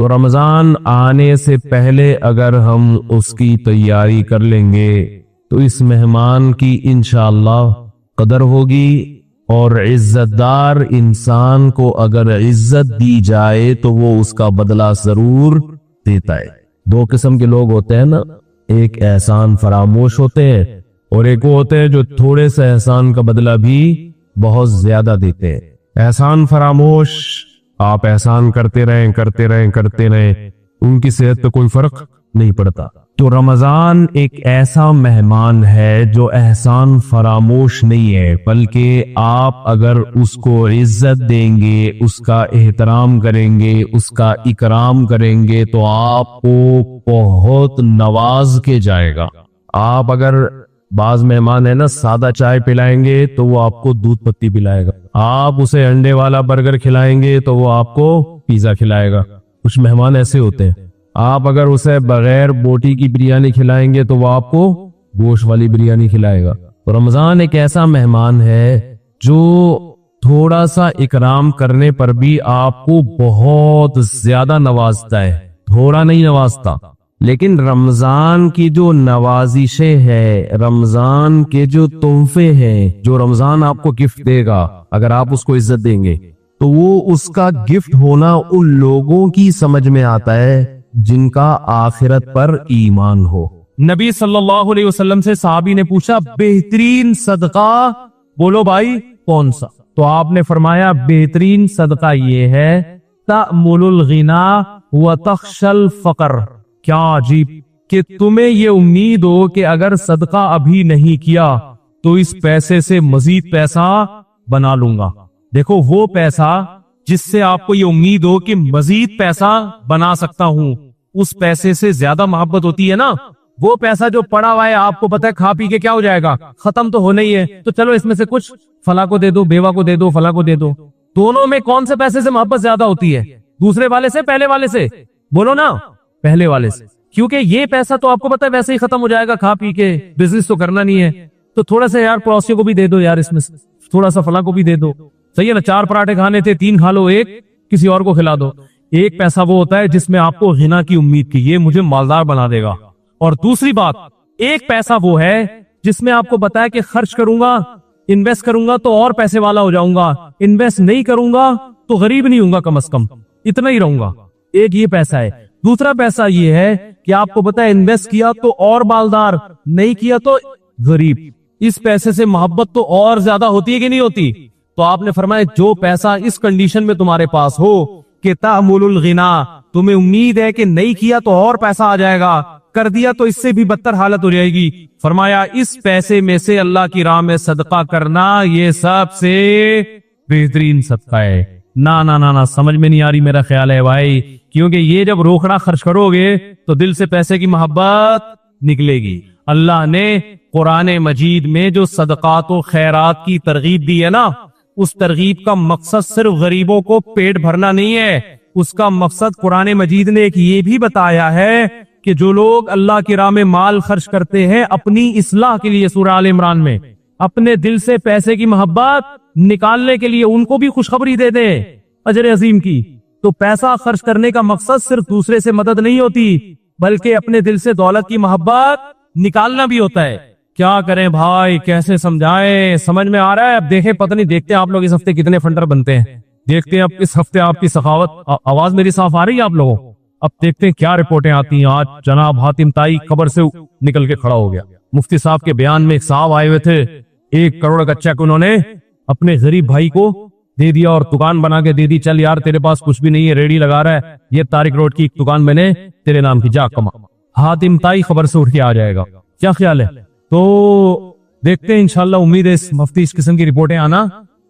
تو رمضان آنے سے پہلے اگر ہم اس کی تیاری کر لیں گے تو اس مہمان کی انشاءاللہ قدر ہوگی، اور عزت دار انسان کو اگر عزت دی جائے تو وہ اس کا بدلہ ضرور دیتا ہے۔ دو قسم کے لوگ ہوتے ہیں نا، ایک احسان فراموش ہوتے ہیں اور ایک وہ ہوتے ہیں جو تھوڑے سے احسان کا بدلہ بھی بہت زیادہ دیتے ہیں۔ احسان فراموش، آپ احسان کرتے رہیں، ان کی صحت پہ کوئی فرق نہیں پڑتا۔ تو رمضان ایک ایسا مہمان ہے جو احسان فراموش نہیں ہے، بلکہ آپ اگر اس کو عزت دیں گے، اس کا احترام کریں گے، اس کا اکرام کریں گے تو آپ کو بہت نواز کے جائے گا۔ آپ اگر بعض مہمان ہے نا سادہ چائے پلائیں گے تو وہ آپ کو دودھ پتی پلائے گا، آپ اسے انڈے والا برگر کھلائیں گے تو وہ آپ کو پیزا کھلائے گا۔ کچھ مہمان ایسے ہوتے ہیں، آپ اگر اسے بغیر بوٹی کی بریانی کھلائیں گے تو وہ آپ کو گوشت والی بریانی کھلائے گا۔ تو رمضان ایک ایسا مہمان ہے جو تھوڑا سا اکرام کرنے پر بھی آپ کو بہت زیادہ نوازتا ہے، تھوڑا نہیں نوازتا۔ لیکن رمضان کی جو نوازشیں ہیں، رمضان کے جو تحفے ہیں، جو رمضان آپ کو گفٹ دے گا، اگر آپ اس کو عزت دیں گے تو وہ اس کا گفٹ ہونا ان لوگوں کی سمجھ میں آتا ہے جن کا آخرت پر ایمان ہو۔ نبی صلی اللہ علیہ وسلم سے صحابی نے پوچھا بہترین صدقہ بولو بھائی کون سا؟ تو آپ نے فرمایا بہترین صدقہ یہ ہے تأمل الغنا وتخشى الفقر۔ کیا عجیب کہ تمہیں یہ امید ہو کہ اگر صدقہ ابھی نہیں کیا تو اس پیسے سے مزید پیسہ بنا لوں گا۔ دیکھو وہ پیسہ جس سے آپ کو یہ امید ہو کہ مزید پیسہ بنا سکتا ہوں، اس پیسے سے زیادہ محبت ہوتی ہے نا۔ وہ پیسہ جو پڑا ہوا ہے آپ کو پتہ ہے کھا پی کے کیا ہو جائے گا، ختم تو ہونا ہی ہے، تو چلو اس میں سے کچھ فلاں کو دے دو، بیوہ کو دے دو، فلاں کو دے دو۔ دونوں میں کون سے پیسے سے محبت زیادہ ہوتی ہے؟ دوسرے والے سے، پہلے والے سے؟ بولو نا، پہلے والے سے، کیونکہ یہ پیسہ تو آپ کو پتہ ہے ویسے ہی ختم ہو جائے گا کھا پی کے، بزنس تو کرنا نہیں ہے، تو تھوڑا سا یار پڑوسیوں کو بھی دے دو یار، اس میں تھوڑا سا فلاں کو بھی دے دو، صحیح ہے نا؟ 4 پراٹھے کھانے تھے 3 کھا لو، ایک کسی اور کو کھلا دو۔ ایک پیسہ وہ ہوتا ہے جس میں آپ کو غنا کی امید کی، یہ مجھے مالدار بنا دے گا۔ اور دوسری بات، ایک پیسہ وہ ہے جس میں آپ کو بتایا کہ خرچ کروں گا، انویسٹ کروں گا تو اور پیسے والا ہو جاؤں گا، انویسٹ نہیں کروں گا تو غریب نہیں ہوں گا، کم از کم اتنا ہی رہوں گا۔ ایک یہ پیسہ ہے۔ دوسرا پیسہ یہ ہے کہ آپ کو پتا ہے انویسٹ کیا تو اور مالدار، نہیں کیا تو غریب۔ اس پیسے سے محبت تو اور زیادہ ہوتی ہے کہ نہیں ہوتی؟ تو آپ نے فرمایا جو پیسہ اس کنڈیشن میں تمہارے پاس ہو کہ تأمل الغنا، تمہیں امید ہے کہ نہیں کیا تو اور پیسہ آ جائے گا، کر دیا تو اس سے بھی بدتر حالت ہو جائے گی، فرمایا اس پیسے میں سے اللہ کی راہ میں صدقہ کرنا یہ سب سے بہترین صدقہ ہے۔ نہ سمجھ میں نہیں آ رہی میرا خیال ہے بھائی، کیونکہ یہ جب روکڑا خرچ کرو گے تو دل سے پیسے کی محبت نکلے گی۔ اللہ نے قرآن مجید میں جو صدقات و خیرات کی ترغیب دی ہے نا، اس ترغیب کا مقصد صرف غریبوں کو پیٹ بھرنا نہیں ہے، اس کا مقصد قرآن مجید نے ایک یہ بھی بتایا ہے کہ جو لوگ اللہ کی راہ میں مال خرچ کرتے ہیں اپنی اصلاح کے لیے، سورہ آل عمران میں اپنے دل سے پیسے کی محبت نکالنے کے لیے ان کو بھی خوشخبری دے دیں اجر عظیم کی۔ تو پیسہ خرچ کرنے کا مقصد صرف دوسرے سے مدد نہیں ہوتی، بلکہ اپنے دل سے دولت کی محبت نکالنا بھی ہوتا ہے۔ کیا کریں بھائی، کیسے سمجھائیں؟ سمجھ میں آ رہا ہے؟ اب دیکھیں، پتہ نہیں دیکھتے ہیں آپ لوگ اس ہفتے کتنے فنڈر بنتے ہیں، دیکھتے ہیں اب اس ہفتے آپ کی سخاوت۔ آواز میری صاف آ رہی ہے آپ لوگوں؟ اب دیکھتے ہیں کیا رپورٹیں آتی ہیں۔ آج جناب حاتم طائی قبر سے نکل کے کھڑا ہو گیا۔ مفتی صاحب کے بیان میں ایک صاحب آئے ہوئے تھے، 1 کروڑ کا چیک انہوں نے اپنے غریب بھائی کو دے دیا اور دکان بنا کے دے دی، چل یار تیرے پاس کچھ بھی نہیں ہے، ریڈی لگا رہا ہے، یہ طارق روڈ کی ایک دکان میں نے تیرے نام کی، جا کما۔ حاتم طائی خبر سے اٹھ کے آ جائے گا، کیا خیال ہے؟ تو دیکھتے ہیں انشاءاللہ، امید ہے اس مفتی اس قسم کی رپورٹیں آنا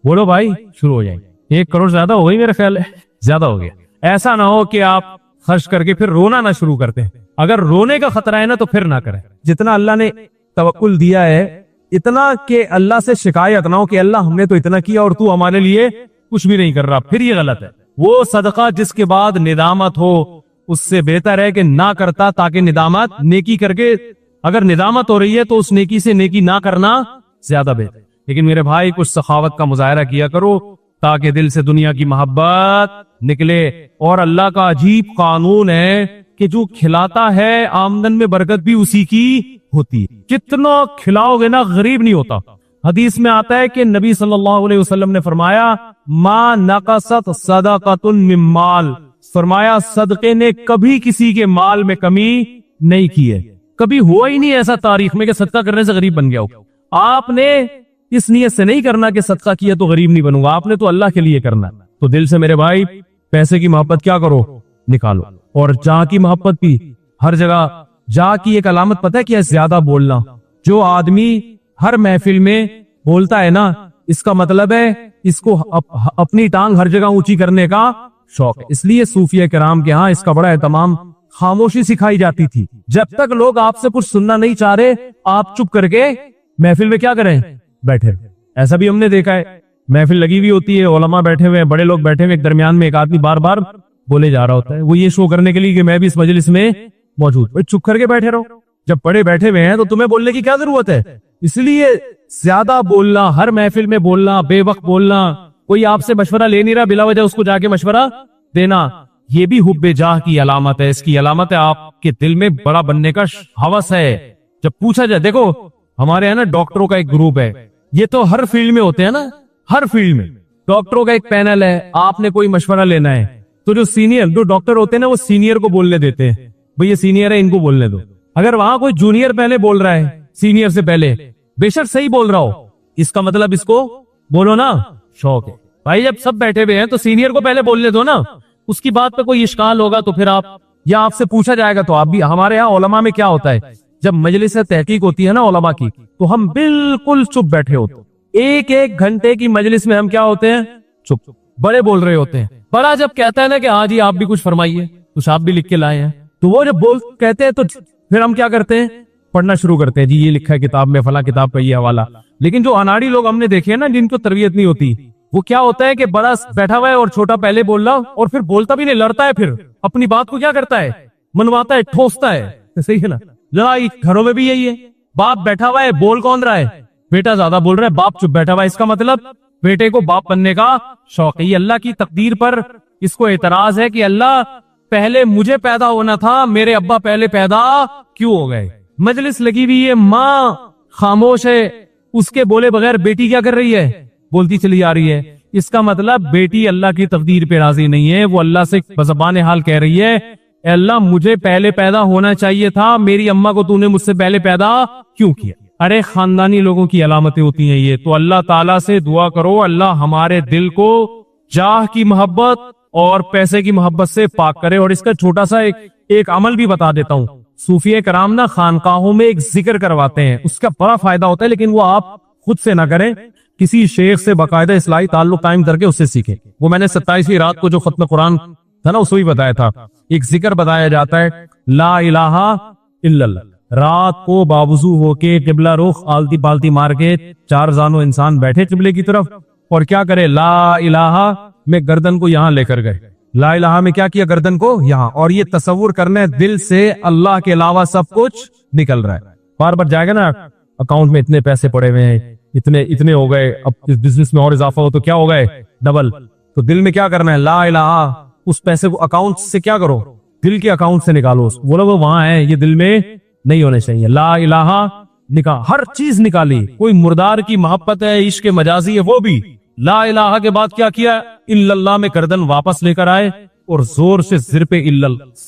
بولو بھائی شروع ہو جائیں گے۔ 1 کروڑ زیادہ ہو گئی، میرا خیال ہے زیادہ ہو گیا۔ ایسا نہ ہو کہ آپ خرچ کر کے پھر رونا نہ شروع کرتے ہیں، اگر رونے کا خطرہ ہے نا تو پھر نہ کریں۔ جتنا اللہ نے توکل دیا ہے اتنا کہ اللہ سے شکایت نہ ہو کہ اللہ ہم نے تو اتنا کیا اور تو ہمارے لیے کچھ بھی نہیں کر رہا، پھر یہ غلط ہے۔ وہ صدقہ جس کے بعد ندامت ہو اس سے بہتر ہے کہ نہ کرتا، تاکہ ندامت نیکی کر کے، اگر ندامت ہو رہی ہے تو اس نیکی سے نیکی نہ کرنا زیادہ بہتر۔ لیکن میرے بھائی کچھ سخاوت کا مظاہرہ کیا کرو تاکہ دل سے دنیا کی محبت نکلے. اور اللہ کا عجیب قانون ہے کہ جو کھلاتا ہے آمدن میں برکت بھی اسی کی ہوتی ہے. کتنا کھلاؤ گے نا غریب نہیں ہوتا. حدیث میں آتا ہے کہ نبی صلی اللہ علیہ وسلم نے فرمایا ما نقصت صدقۃ من مال، فرمایا صدقے نے کبھی کسی کے مال میں کمی نہیں کی ہے. کبھی ہوا ہی نہیں ایسا تاریخ میں کہ صدقہ کرنے سے غریب بن گیا ہو. آپ نے اس نیت سے نہیں کرنا کہ صدقہ کیا تو غریب نہیں بنوں گا، آپ نے تو اللہ کے لیے کرنا. تو دل سے میرے بھائی پیسے کی محبت کیا کرو، نکالو. اور جہاں کی محبت بھی ہر جگہ. جہاں کی ایک علامت پتہ ہے کیا ہے؟ زیادہ بولنا. جو آدمی ہر محفل میں بولتا ہے نا، اس کا مطلب ہے اس کو اپنی ٹانگ ہر جگہ اونچی کرنے کا شوق ہے. اس لیے صوفیہ کرام کے ہاں اس کا بڑا اہتمام، خاموشی سکھائی جاتی تھی. جب تک لوگ آپ سے کچھ سننا نہیں چاہ رہے آپ چپ کر کے محفل میں کیا کریں، بیٹھے. ایسا بھی ہم نے دیکھا ہے، محفل لگی ہوئی ہوتی ہے، علماء بیٹھے ہوئے ہیں، بڑے لوگ بیٹھے ہوئے، ایک درمیان میں ایک آدمی بار بار بولے جا رہا ہوتا ہے. وہ یہ شو کرنے کے لیے کہ میں بھی اس مجلس میں موجود. چپ کر کے بیٹھے رہو. جب بڑے بیٹھے ہوئے ہیں تو تمہیں بولنے کی کیا ضرورت ہے؟ اس لیے زیادہ بولنا، ہر محفل میں بولنا، بے وقت بولنا، کوئی آپ سے مشورہ لے نہیں رہا بلا وجہ اس کو جا کے مشورہ دینا، یہ بھی حب جاہ کی علامت ہے. اس کی علامت ہے آپ کے دل میں بڑا بننے کا ہوس ہے. جب پوچھا جائے، دیکھو ہمارے یہاں نا ڈاکٹروں کا ایک گروپ ہے، یہ تو ہر فیلڈ میں ہوتے ہیں نا، ہر فیلڈ میں ڈاکٹروں کا ایک پینل ہے. آپ نے کوئی مشورہ لینا ہے تو جو سینئر جو ڈاکٹر ہوتے ہیں نا وہ سینئر کو بولنے دیتے ہیں، بھئی یہ سینئر ہے ان کو بولنے دو. اگر وہاں کوئی جونیئر پہلے بول رہا ہے سینئر سے پہلے، بے شک صحیح بول رہا ہو، اس کا مطلب اس کو بولو نا شوق ہے. بھائی جب سب بیٹھے ہوئے ہیں تو سینئر کو پہلے بولنے دو نا. اس کی بات پہ کوئی اشکال ہوگا تو پھر آپ، یا آپ سے پوچھا جائے گا تو آپ بھی. ہمارے ہاں علماء میں کیا ہوتا ہے، جب مجلس تحقیق ہوتی ہے نا علماء کی، تو ہم بالکل چپ بیٹھے ہوتے ہیں. ایک ایک گھنٹے کی مجلس میں ہم کیا ہوتے ہیں، چپ. بڑے بول رہے ہوتے ہیں. بڑا جب کہتا ہے نا کہ ہاں جی آپ بھی کچھ فرمائیے، کچھ آپ بھی لکھ کے لائے ہیں، تو وہ جب کہتے ہیں تو پھر ہم کیا کرتے ہیں، پڑھنا شروع کرتے ہیں. جی یہ لکھا ہے کتاب میں، فلاں کتاب کا یہ حوالہ. لیکن جو اناڑی لوگ ہم نے دیکھے ہیں نا، جن کو تربیت نہیں ہوتی، وہ کیا ہوتا ہے کہ بڑا بیٹھا ہوا ہے اور چھوٹا پہلے بول رہا اور پھر بولتا بھی نہیں، لڑتا ہے، پھر اپنی بات کو کیا کرتا ہے، منواتا ہے، ٹھوستا ہے. صحیح ہے نا؟ ذرا گھروں میں بھی یہی ہے. باپ بیٹھا ہوا ہے، بول کون رہا ہے، بیٹا زیادہ بول رہا ہے، باپ چپ بیٹھا ہوا ہے. اس کا مطلب بیٹے کو باپ بننے کا شوق ہے. یہ اللہ کی تقدیر پر اس کو اعتراض ہے کہ اللہ پہلے مجھے پیدا ہونا تھا، میرے ابا پہلے پیدا کیوں ہو گئے. مجلس لگی ہوئی ہے، ماں خاموش ہے، اس کے بولے بغیر بیٹی کیا کر رہی ہے، بولتی چلی آ رہی ہے. اس کا مطلب بیٹی اللہ کی تقدیر پہ راضی نہیں ہے. وہ اللہ سے بزبان حال کہہ رہی ہے، اے اللہ مجھے پہلے پیدا ہونا چاہیے تھا، میری اماں کو تو نے مجھ سے پہلے پیدا کیوں کیا. ارے خاندانی لوگوں کی علامتیں ہوتی ہیں یہ. تو اللہ تعالیٰ سے دعا کرو اللہ ہمارے دل کو جاہ کی محبت اور پیسے کی محبت سے پاک کرے. اور اس کا چھوٹا سا ایک عمل بھی بتا دیتا ہوں. صوفیہ کرام نا خانقاہوں میں ایک ذکر کرواتے ہیں، اس کا بڑا فائدہ ہوتا ہے، لیکن وہ آپ خود سے نہ کریں، کسی شیخ سے باقاعدہ اصلاحی تعلق قائم کر کے اس سے سیکھیں. وہ میں نے 27ویں رات کو جو ختم قرآن تھا نا اس کو بھی بتایا تھا. ایک ذکر بتایا جاتا ہے، لا الہ الا اللہ. رات کو باوضو ہو کے قبلہ رخ آلتی پالتی مار کے 4 زانو انسان بیٹھے قبلے کی طرف، اور کیا کرے، لا الہ میں گردن کو یہاں لے کر گئے. لا الہ میں کیا کیا، گردن کو یہاں. اور یہ تصور کرنا ہے دل سے اللہ کے علاوہ سب کچھ نکل رہا ہے. بار بار جائے گا نا اکاؤنٹ میں اتنے پیسے پڑے ہوئے ہیں، اتنے ہو گئے، اب اس بزنس میں اور اضافہ ہو تو کیا ہو گئے، ڈبل. تو دل میں کیا کرنا ہے، لا الہ. اس پیسے کو اکاؤنٹ سے کیا کرو، دل کے اکاؤنٹ سے نکالو. وہ لوگ وہاں ہیں، یہ دل میں نہیں ہونے چاہیے. لا الہ نکال، ہر چیز نکالی. کوئی مردار کی محبت ہے، عشق مجازی ہے، وہ بھی لا الہ کے بعد کیا الا اللہ میں گردن واپس لے کر آئے اور زور سے زر پہ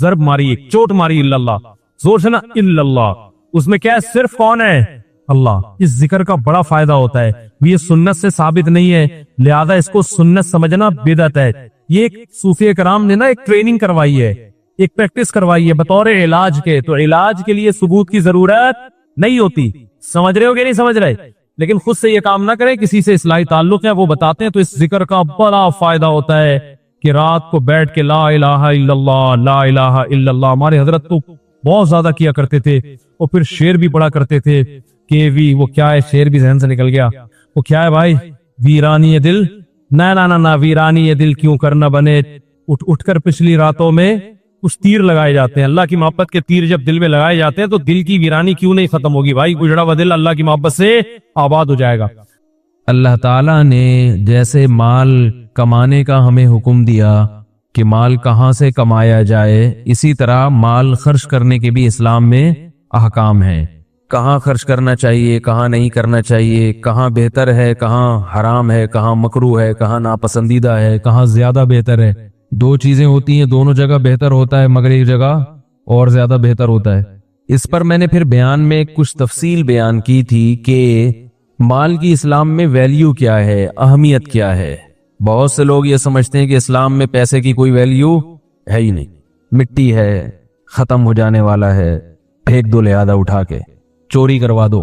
ضرب ماری، ایک چوٹ ماری، الا اللہ زور سے نا، الا اللہ. اس میں کیا ہے، صرف کون ہے، اللہ. اس ذکر کا بڑا فائدہ ہوتا ہے. یہ سنت سے ثابت نہیں ہے، لہذا اس کو سنت سمجھنا بدعت ہے. یہ ایک صوفیہ کرام نے نا ایک ٹریننگ کروائی ہے، ایک پریکٹس کروائی ہے بطور علاج کے. تو علاج کے لیے ثبوت کی ضرورت نہیں ہوتی. سمجھ رہے ہو کہ نہیں سمجھ رہے؟ لیکن خود سے یہ کام نہ کریں، کسی سے اصلاحی تعلق ہے وہ بتاتے ہیں. تو اس ذکر کا بڑا فائدہ ہوتا ہے کہ رات کو بیٹھ کے لا الہ الا اللہ، لا الہ الا اللہ. ہمارے حضرت تو بہت زیادہ کیا کرتے تھے، اور پھر شعر بھی پڑھا کرتے تھے کہ وہ کیا ہے، شعر بھی ذہن سے نکل گیا. وہ کیا ہے بھائی، ویرانی دل، نہ ویرانی دل کیوں کرنا بنے، اٹھ کر پچھلی راتوں میں کچھ تیر لگائے جاتے ہیں. اللہ کی محبت کے تیر جب دل میں لگائے جاتے ہیں تو دل کی ویرانی کیوں نہیں ختم ہوگی بھائی. اجڑا ہوا دل اللہ کی محبت سے آباد ہو جائے گا. اللہ تعالیٰ نے جیسے مال کمانے کا ہمیں حکم دیا کہ مال کہاں سے کمایا جائے، اسی طرح مال خرچ کرنے کے بھی اسلام میں احکام ہیں، کہاں خرچ کرنا چاہیے، کہاں نہیں کرنا چاہیے، کہاں بہتر ہے، کہاں حرام ہے، کہاں مکروہ ہے، کہاں ناپسندیدہ ہے، کہاں زیادہ بہتر ہے۔ دو چیزیں ہوتی ہیں، دونوں جگہ بہتر ہوتا ہے مگر ایک جگہ اور زیادہ بہتر ہوتا ہے۔ اس پر میں نے پھر بیان میں کچھ تفصیل بیان کی تھی کہ مال کی اسلام میں ویلیو کیا ہے، اہمیت کیا ہے۔ بہت سے لوگ یہ سمجھتے ہیں کہ اسلام میں پیسے کی کوئی ویلیو ہے ہی نہیں، مٹی ہے، ختم ہو جانے والا ہے، پھینک دو لہذا اٹھا کے، چوری کروا دو،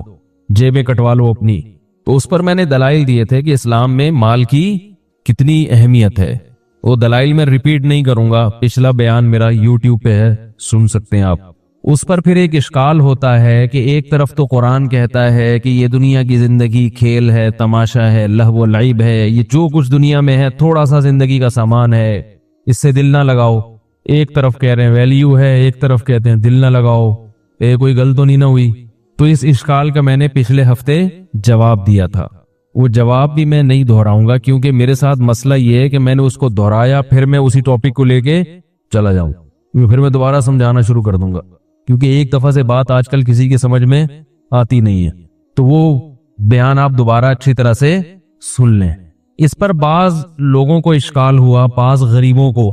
جیبیں کٹوا لو اپنی۔ تو اس پر میں نے دلائل دیے تھے کہ اسلام میں مال کی کتنی اہمیت ہے۔ وہ دلائل میں ریپیٹ نہیں کروں گا، پچھلا بیان میرا یوٹیوب پہ ہے، سن سکتے ہیں آپ۔ اس پر پھر ایک اشکال ہوتا ہے کہ ایک طرف تو قرآن کہتا ہے کہ یہ دنیا کی زندگی کھیل ہے، تماشا ہے، لہو و لعب ہے، یہ جو کچھ دنیا میں ہے تھوڑا سا زندگی کا سامان ہے، اس سے دل نہ لگاؤ۔ ایک طرف کہہ رہے ہیں ویلیو ہے، ایک طرف کہتے ہیں دل نہ لگاؤ، کوئی غلط تو نہیں نہ ہوئی۔ تو اس اشکال کا میں نے پچھلے ہفتے جواب دیا تھا، وہ جواب بھی میں نہیں دہراؤں گا کیونکہ میرے ساتھ مسئلہ یہ ہے کہ میں نے اس کو دہرایا پھر میں اسی ٹاپک کو لے کے چلا جاؤں، پھر میں دوبارہ سمجھانا شروع کر دوں گا، کیونکہ ایک دفعہ سے بات آج کل کسی کی سمجھ میں آتی نہیں ہے۔ تو وہ بیان آپ دوبارہ اچھی طرح سے سن لیں۔ اس پر بعض لوگوں کو اشکال ہوا، بعض غریبوں کو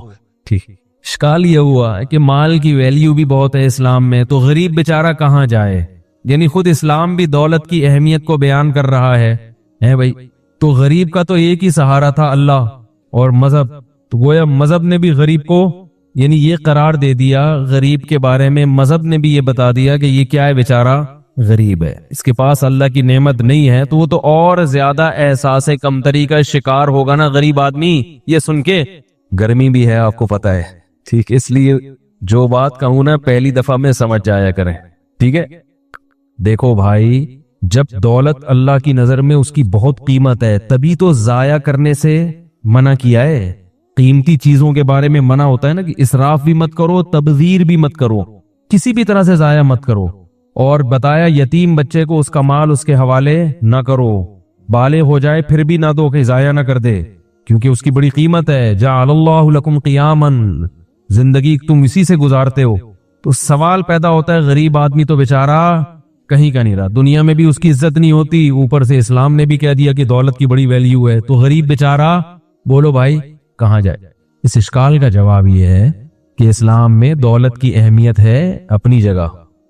اشکال یہ ہوا کہ مال کی ویلیو بھی بہت ہے اسلام میں، تو غریب بیچارہ کہاں جائے؟ یعنی خود اسلام بھی دولت کی اہمیت کو بیان کر رہا ہے بھائی، تو غریب کا تو ایک ہی سہارا تھا اللہ اور مذہب، تو گویا مذہب نے بھی غریب کو یعنی یہ قرار دے دیا، غریب کے بارے میں مذہب نے بھی یہ بتا دیا کہ یہ کیا ہے، بیچارہ غریب ہے، اس کے پاس اللہ کی نعمت نہیں ہے، تو وہ تو اور زیادہ احساس کمتری کا شکار ہوگا نا غریب آدمی۔ یہ سن کے گرمی بھی ہے آپ کو پتا ہے، ٹھیک، اس لیے جو بات کہوں نا پہلی دفعہ میں سمجھ جایا کریں، ٹھیک ہے۔ دیکھو بھائی، جب دولت اللہ کی نظر میں اس کی بہت قیمت ہے تبھی تو ضائع کرنے سے منع کیا ہے۔ قیمتی چیزوں کے بارے میں منع ہوتا ہے نا کہ اسراف بھی مت کرو، تبذیر بھی مت کرو، کسی بھی طرح سے ضائع مت کرو، اور بتایا یتیم بچے کو اس کا مال اس کے حوالے نہ کرو، بالغ ہو جائے پھر بھی نہ دو کہ ضائع نہ کر دے، کیونکہ اس کی بڑی قیمت ہے۔ جعل اللہ لکم قیاما، زندگی تم اسی سے گزارتے ہو۔ تو سوال پیدا ہوتا ہے غریب آدمی تو بیچارہ کہیں کا نہیں رہا، دنیا میں بھی اس کی عزت نہیں ہوتی، اوپر سے اسلام نے بھی کہہ دیا کہ دولت کی بڑی ویلیو ہے، تو غریب بیچارہ بولو بھائی کہاں جائے؟ اس اشکال کا جواب یہ ہے کہ اسلام میں دولت کی اہمیت ہے اپنی جگہ،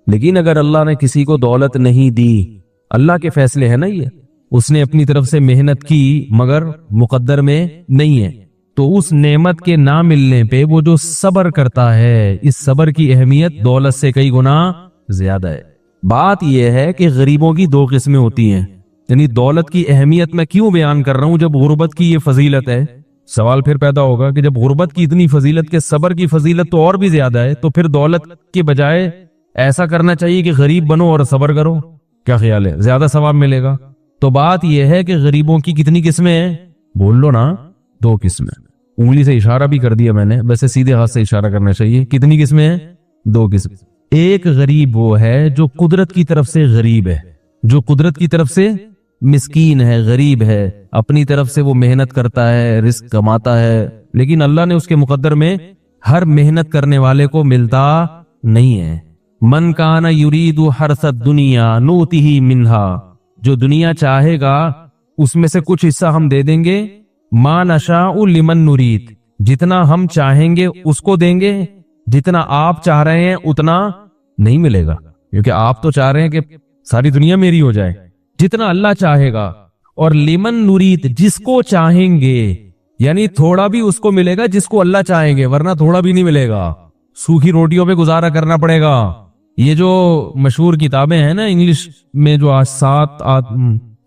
لیکن اگر اللہ نے کسی کو دولت نہیں دی، اللہ کے فیصلے ہیں نا، یہ اس نے اپنی طرف سے محنت کی مگر مقدر میں نہیں ہے، تو اس نعمت کے نہ ملنے پہ وہ جو صبر کرتا ہے، اس صبر کی اہمیت دولت سے کئی گنا زیادہ ہے۔ بات یہ ہے کہ غریبوں کی دو قسمیں ہوتی ہیں، یعنی دولت کی اہمیت میں کیوں بیان کر رہا ہوں جب غربت کی یہ فضیلت ہے؟ سوال پھر پیدا ہوگا کہ جب غربت کی اتنی فضیلت کے صبر کی فضیلت تو اور بھی زیادہ ہے، تو پھر دولت کے بجائے ایسا کرنا چاہیے کہ غریب بنو اور صبر کرو، کیا خیال ہے؟ زیادہ ثواب ملے گا۔ تو بات یہ ہے کہ غریبوں کی کتنی قسمیں ہیں؟ بول لو نا، دو قسمیں۔ انگلی سے اشارہ بھی کر دیا میں نے، ویسے سیدھے ہاتھ سے اشارہ کرنا چاہیے۔ کتنی قسمیں ہیں؟ دو قسم۔ ایک غریب وہ ہے جو قدرت کی طرف سے غریب ہے، جو قدرت کی طرف سے مسکین ہے، غریب ہے، اپنی طرف سے وہ محنت کرتا ہے، رزق کماتا ہے، لیکن اللہ نے اس کے مقدر میں ہر محنت کرنے والے کو ملتا نہیں ہے۔ من کان یرید حرث الدنیا نؤتہ منہا، جو دنیا چاہے گا اس میں سے کچھ حصہ ہم دے دیں گے، ما نشاء لمن نرید، جتنا ہم چاہیں گے اس کو دیں گے، جتنا آپ چاہ رہے ہیں اتنا نہیں ملے گا، کیونکہ آپ تو چاہ رہے ہیں کہ ساری دنیا میری ہو جائے، جتنا اللہ چاہے گا۔ اور لمن نرید، جس کو چاہیں گے، یعنی تھوڑا بھی اس کو ملے گا جس کو اللہ چاہیں گے، ورنہ تھوڑا بھی نہیں ملے گا، سوکھی روٹیوں پہ گزارا کرنا پڑے گا۔ یہ جو مشہور کتابیں ہیں نا انگلش میں، جو آج 7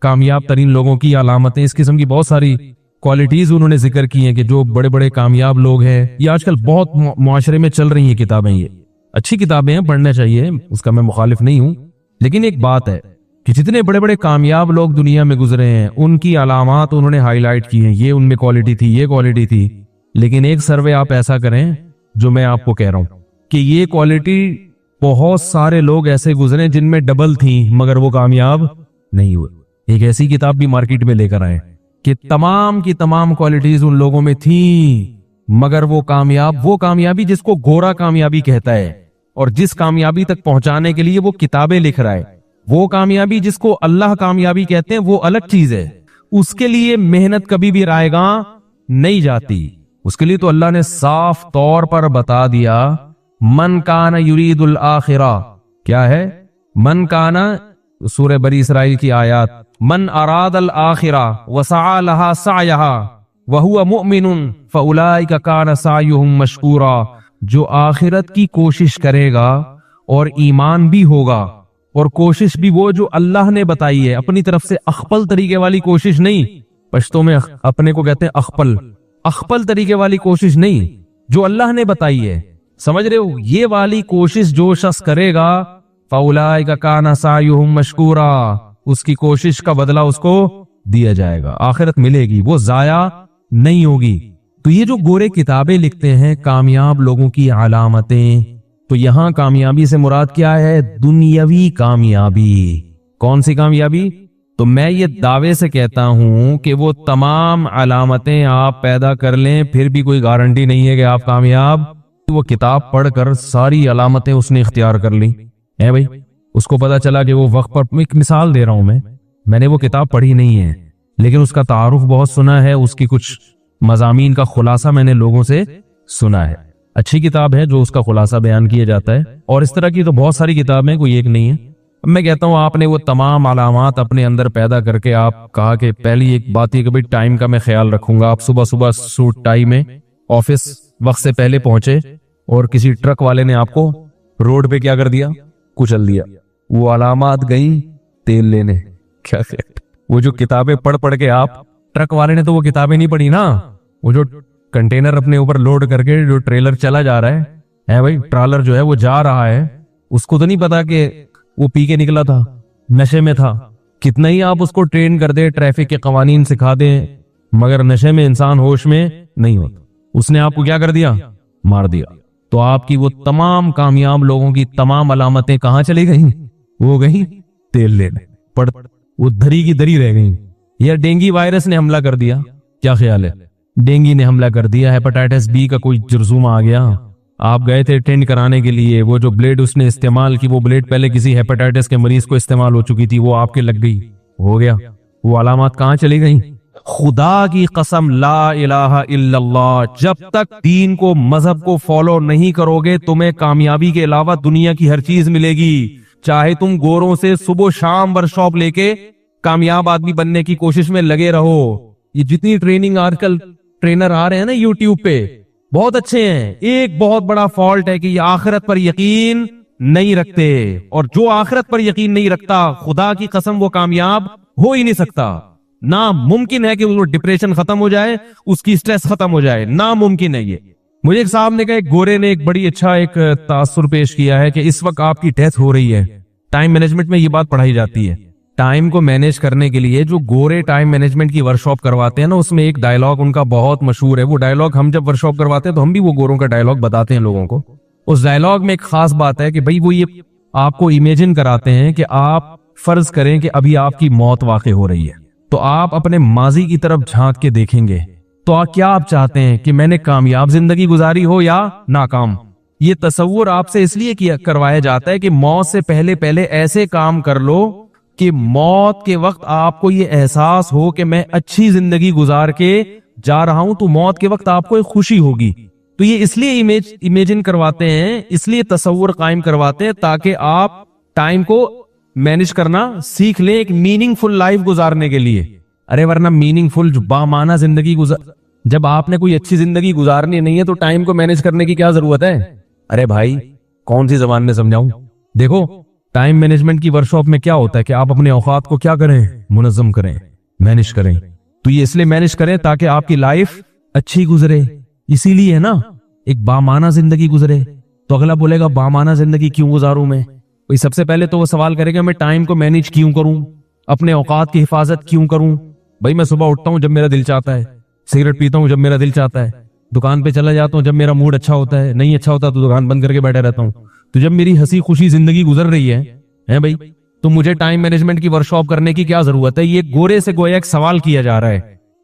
کامیاب ترین لوگوں کی علامتیں، اس قسم کی بہت ساری کوالٹیز انہوں نے ذکر کی ہیں کہ جو بڑے بڑے کامیاب لوگ ہیں، یہ آج کل بہت معاشرے میں چل رہی ہیں کتابیں، یہ اچھی کتابیں ہیں، پڑھنا چاہیے، اس کا میں مخالف نہیں ہوں، لیکن ایک بات ہے کہ جتنے بڑے بڑے کامیاب لوگ دنیا میں گزرے ہیں ان کی علامات انہوں نے ہائی لائٹ کی ہیں، یہ ان میں کوالٹی تھی، یہ کوالٹی تھی، لیکن ایک سروے آپ ایسا کریں جو میں آپ کو کہہ رہا ہوں کہ یہ کوالٹی بہت سارے لوگ ایسے گزرے جن میں ڈبل تھیں مگر وہ کامیاب نہیں ہوئے۔ ایک ایسی کتاب بھی مارکیٹ میں لے کر آئے کہ تمام کی تمام کوالٹیز ان لوگوں میں تھیں، مگر وہ کامیابی جس کو گورا کامیابی کہتا ہے اور جس کامیابی تک پہنچانے کے لیے وہ کتابیں لکھ رہا ہے، وہ کامیابی جس کو اللہ کامیابی کہتے ہیں وہ الگ چیز ہے۔ اس کے لیے محنت کبھی بھی رائے گاں نہیں جاتی۔ اس کے لیے تو اللہ نے صاف طور پر بتا دیا، من کان یرید الآخرہ، کیا ہے؟ من کان، سورہ بنی اسرائیل کی آیات، من اراد الآخرہ وسعى لها سعیها وهو مؤمن فاولئک کان سعیهم مشکورا، جو آخرت کی کوشش کرے گا اور ایمان بھی ہوگا، اور کوشش بھی وہ جو اللہ نے بتائی ہے، اپنی طرف سے اخپل طریقے والی کوشش نہیں، پشتوں میں اپنے کو کہتے ہیں اخپل طریقے والی کوشش نہیں، جو اللہ نے بتائی ہے، سمجھ رہے ہو؟ یہ والی کوشش جو شخص کرے گا، فاولئک کان سعیہم مشکورا، اس کی کوشش کا بدلہ اس کو دیا جائے گا، آخرت ملے گی، وہ ضائع نہیں ہوگی۔ تو یہ جو گورے کتابیں لکھتے ہیں کامیاب لوگوں کی علامتیں، تو یہاں کامیابی سے مراد کیا ہے؟ دنیاوی کامیابی۔ کون سی کامیابی؟ تو میں یہ دعوے سے کہتا ہوں کہ وہ تمام علامتیں آپ پیدا کر لیں، پھر بھی کوئی گارنٹی نہیں ہے کہ آپ کامیاب۔ وہ کتاب پڑھ کر ساری علامتیں اس نے اختیار کر لی ہے بھائی، اس کو پتا چلا کہ وہ وقت پر، ایک مثال دے رہا ہوں میں نے وہ کتاب پڑھی نہیں ہے لیکن اس کا تعارف بہت سنا ہے، اس کی کچھ مضامین کا خلاصہ میں نے لوگوں سے سنا ہے، اچھی کتاب ہے جو اس کا خلاصہ بیان کیا جاتا ہے، اور اس طرح کی تو بہت ساری کتابیں، کوئی ایک نہیں ہے۔ اب میں کہتا ہوں آپ نے وہ تمام علامات اپنے اندر پیدا کر کے آپ کہا کہ پہلی ایک بات یہ کہ بھئی ٹائم کا میں خیال رکھوں گا، آپ صبح سوٹ ٹائی میں آفس وقت سے پہلے پہنچے اور کسی ٹرک والے نے آپ کو روڈ پہ کیا کر دیا؟ کچل دیا، وہ علامات گئیں تیل لینے، کیا وہ جو کتابیں پڑھ کے آپ، ٹرک والے نے تو وہ کتابیں نہیں پڑھی نا، وہ جو کنٹینر اپنے اوپر لوڈ کر کے جو ٹریلر چلا جا رہا ہے بھائی، ٹرالر جو ہے وہ جا رہا ہے، اس کو تو نہیں پتا کہ وہ پی کے نکلا تھا، نشے میں تھا۔ کتنا ہی آپ اس کو ٹرین کر دیں، ٹریفک کے قوانین سکھا دیں، مگر نشے میں انسان ہوش میں نہیں ہوتا، اس نے آپ کو کیا کر دیا؟ مار دیا۔ تو آپ کی وہ تمام کامیاب لوگوں کی تمام علامتیں کہاں چلی گئیں؟ وہ گئیں تیل لینے، وہ دھری کی دھری رہ گئیں۔ یا ڈینگی وائرس نے حملہ کر دیا، کیا خیال ہے؟ ڈینگی نے حملہ کر دیا، ہیپاٹائٹس بی کا کوئی جرثومہ آ گیا، آپ گئے تھے ٹینڈ کرانے کے لیے، وہ جو بلیڈ اس نے استعمال کی، وہ بلیڈ پہلے کسی ہیپاٹائٹس کے مریض کو استعمال ہو چکی تھی، وہ آپ کے لگ گئی، ہو گیا، وہ علامات کہاں چلی گئیں؟ خدا کی قسم لا الہ الا اللہ، جب تک دین کو، مذہب کو فالو نہیں کرو گے، تمہیں کامیابی کے علاوہ دنیا کی ہر چیز ملے گی، چاہے تم گوروں سے صبح شام ورکشاپ لے کے کامیاب آدمی بننے کی کوشش میں لگے رہو۔ یہ جتنی ٹریننگ آج کل ٹرینر آ رہے ہیں نا یوٹیوب پہ، بہت اچھے ہیں، ایک بہت بڑا فالٹ ہے کہ یہ آخرت پر یقین نہیں رکھتے، اور جو آخرت پر یقین نہیں رکھتا، خدا کی قسم وہ کامیاب ہو ہی نہیں سکتا۔ ناممکن ہے کہ وہ ڈپریشن ختم ہو جائے، اس کی سٹریس ختم ہو جائے، ناممکن ہے یہ۔ مجھے ایک صاحب نے کہا، ایک گورے نے ایک بڑی اچھا ایک تاثر پیش کیا ہے کہ اس وقت آپ کی ڈیتھ ہو رہی ہے۔ ٹائم مینجمنٹ میں یہ بات پڑھائی جاتی ہے، ٹائم کو مینج کرنے کے لیے جو گورے ٹائم مینجمنٹ کی ورکشاپ کرواتے ہیں نا، اس میں ایک ڈائلاگ ان کا بہت مشہور ہے، وہ ڈائلاگ ہم جب ورکشاپ کرواتے ہیں تو ہم بھی وہ گوروں کا ڈائلاگ بتاتے ہیں لوگوں کو۔ اس ڈائلاگ میں ایک خاص بات ہے کہ بھئی وہ یہ آپ کو امیجن کراتے ہیں کہ آپ فرض کریں کہ ابھی آپ کی موت واقع ہو رہی ہے، تو آپ اپنے ماضی کی طرف جھانک کے دیکھیں گے تو کیا آپ چاہتے ہیں کہ میں نے کامیاب زندگی گزاری ہو یا ناکام؟ یہ تصور آپ سے اس لیے کروایا جاتا ہے کہ موت سے پہلے ایسے کام کر لو کہ موت کے وقت آپ کو یہ احساس ہو کہ میں اچھی زندگی گزار کے جا رہا ہوں، تو موت کے وقت آپ کو ایک خوشی ہوگی۔ تو یہ اس لیے امیجن کرواتے ہیں، اس لیے تصور قائم کرواتے ہیں تاکہ آپ ٹائم کو مینج کرنا سیکھ لیں ایک میننگ فل لائف گزارنے کے لیے۔ ارے ورنہ میننگ فل جو بامعنی زندگی جب آپ نے کوئی اچھی زندگی گزارنی نہیں ہے تو ٹائم کو مینج کرنے کی کیا ضرورت ہے؟ ارے بھائی کون سی زبان میں سمجھاؤں؟ دیکھو ٹائم مینجمنٹ کی ورکشاپ میں کیا ہوتا ہے کہ آپ اپنے اوقات کو کیا کریں؟ منظم کریں، مینج کریں۔ تو یہ اس لیے مینج کریں تاکہ آپ کی لائف اچھی گزرے، اسی لیے ہے نا ایک بامعنی زندگی گزرے۔ تو اگلا بولے گا بامعنی زندگی کیوں گزاروں میں؟ وہی سب سے پہلے تو وہ سوال کرے گا میں ٹائم کو مینج کیوں کروں، اپنے اوقات کی حفاظت کیوں کروں؟ بھائی میں صبح اٹھتا ہوں جب میرا دل چاہتا ہے، سگریٹ پیتا ہوں جب میرا دل چاہتا ہے، دکان پہ چلا جاتا ہوں جب میرا موڈ اچھا ہوتا ہے، نہیں اچھا ہوتا تو دکان بند کر کے بیٹھا رہتا ہوں۔ تو جب میری ہنسی خوشی زندگی گزر رہی ہے بھائی، تو مجھے ٹائم مینجمنٹ کی ورکشاپ کرنے کی کیا ضرورت ہے؟ یہ گورے سے گویا ایک سوال کیا جا رہا ہے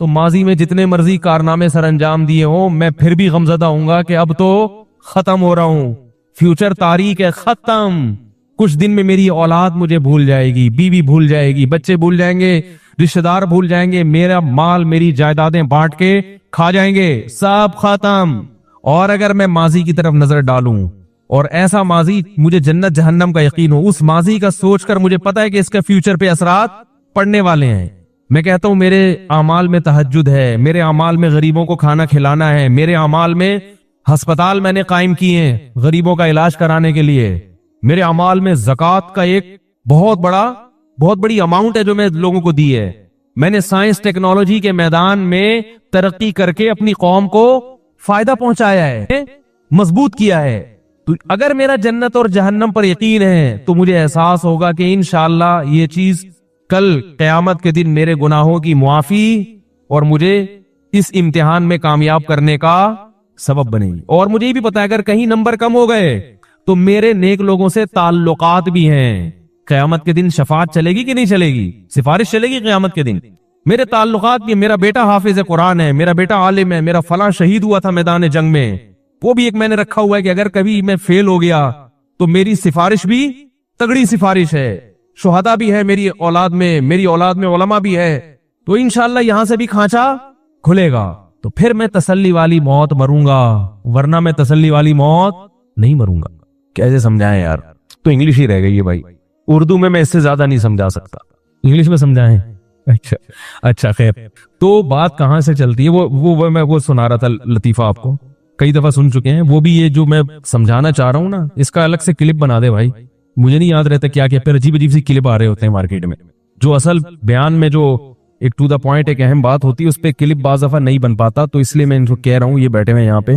تو ماضی میں جتنے مرضی کارنامے سر انجام دیے ہوں میں پھر بھی غمزدہ ہوں گا کہ اب تو ختم ہو رہا ہوں، فیوچر تاریخ ہے ختم، کچھ دن میں میری اولاد مجھے بھول جائے گی، بیوی بھول جائے گی، بچے بھول جائیں گے، رشتہ دار بھول جائیں گے، میرا مال میری جائیدادیں بانٹ کے کھا جائیں گے، سب ختم۔ اور اگر میں ماضی کی طرف نظر ڈالوں اور ایسا ماضی مجھے جنت جہنم کا یقین ہو، اس ماضی کا سوچ کر مجھے پتا ہے کہ اس کا فیوچر پہ اثرات پڑنے والے ہیں، میں کہتا ہوں میرے اعمال میں تہجد ہے، میرے اعمال میں غریبوں کو کھانا کھلانا ہے، میرے اعمال میں ہسپتال میں نے قائم کیے ہیں غریبوں کا علاج کرانے کے لیے، میرے اعمال میں زکوٰۃ کا ایک بہت بڑی اماؤنٹ ہے جو میں لوگوں کو دی ہے، میں نے سائنس ٹیکنالوجی کے میدان میں ترقی کر کے اپنی قوم کو فائدہ پہنچایا ہے، مضبوط کیا ہے۔ تو اگر میرا جنت اور جہنم پر یقین ہے تو مجھے احساس ہوگا کہ انشاءاللہ یہ چیز کل قیامت کے دن میرے گناہوں کی معافی اور مجھے اس امتحان میں کامیاب کرنے کا سبب بنے گی۔ اور مجھے بھی پتا ہے اگر کہیں نمبر کم ہو گئے تو میرے نیک لوگوں سے تعلقات بھی ہیں، قیامت کے دن شفاعت چلے گی کہ نہیں چلے گی، سفارش چلے گی قیامت کے دن، میرے تعلقات بھی، میرا بیٹا حافظ قرآن ہے، میرا بیٹا عالم ہے، میرا فلاں شہید ہوا تھا میدان جنگ میں، وہ بھی ایک میں نے رکھا ہوا ہے کہ اگر کبھی میں فیل ہو گیا تو میری سفارش بھی تگڑی سفارش ہے، شہداء بھی ہے میری اولاد میں علماء بھی ہے، تو انشاءاللہ یہاں سے بھی کھانچا کھلے گا، تو پھر میں تسلی والی موت مروں گا، ورنہ میں تسلی والی موت نہیں مروں گا۔ کیسے سمجھائیں یار، تو انگلش ہی رہ گئی ہے بھائی، اردو میں اس سے زیادہ نہیں سمجھا سکتا، انگلش میں سمجھائیں۔ اچھا خیر، تو بات کہاں سے چلتی ہے، وہ میں وہ سنا رہا تھا لطیفہ، آپ کو کئی دفعہ سن چکے ہیں، وہ بھی یہ جو میں سمجھانا چاہ رہا ہوں نا، اس کا الگ سے کلپ بنا دے بھائی، مجھے نہیں یاد رہتا کیا پھر عجیب سی کلپ آ رہے ہوتے ہیں مارکیٹ میں، جو اصل بیان میں جو ایک ٹو دا پوائنٹ ایک اہم بات ہوتی ہے اس پہ کلپ بعض دفعہ نہیں بن پاتا، تو اس لیے میں ان کو کہہ رہا ہوں یہ بیٹھے ہوئے یہاں پہ،